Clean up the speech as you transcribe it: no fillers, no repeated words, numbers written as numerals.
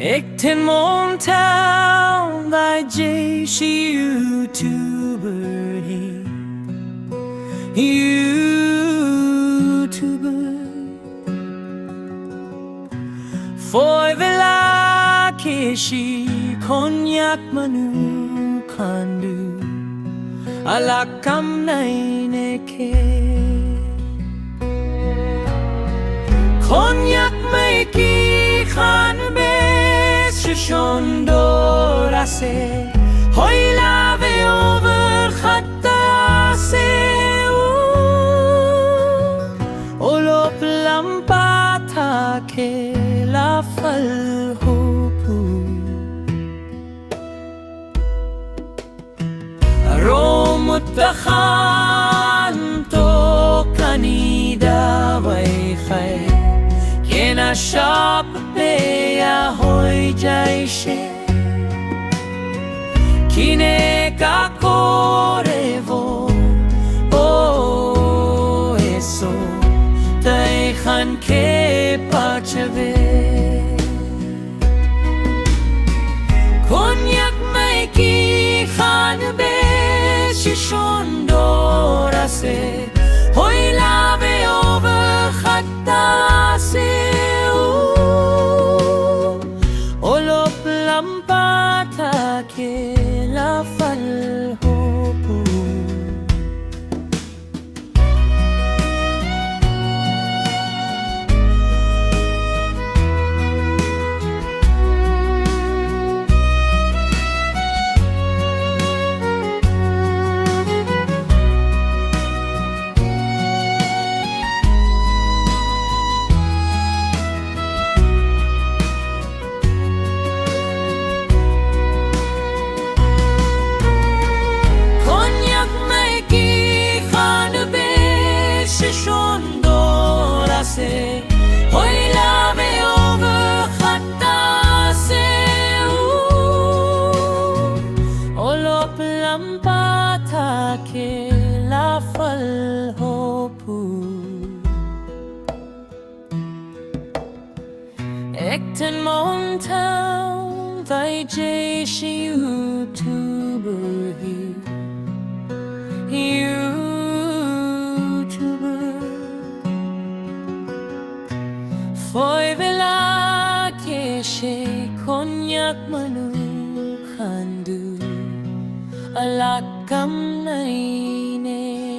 Ekten Motown thy she YouTuber YouTuber Foi vela keshi konyak manu kandu alakam nai neke konyak mai ki khan be shondora se hoy lave over khatta se olop lampata ke la fal hopu aromut khan to kanida vai khai kena shop pe ya hoy jai she kine ka korevo oh eso tai khan ke pachve konyak mai ki khan be shondora se hoy lave over khatta se olop lampata ke la fal hopu shondora se hoy lave over khatta se olop lampata ke la fal hopu Ekten Motown thy she YouTuber Foi vela keshe konyak manu khandu alakam nai ne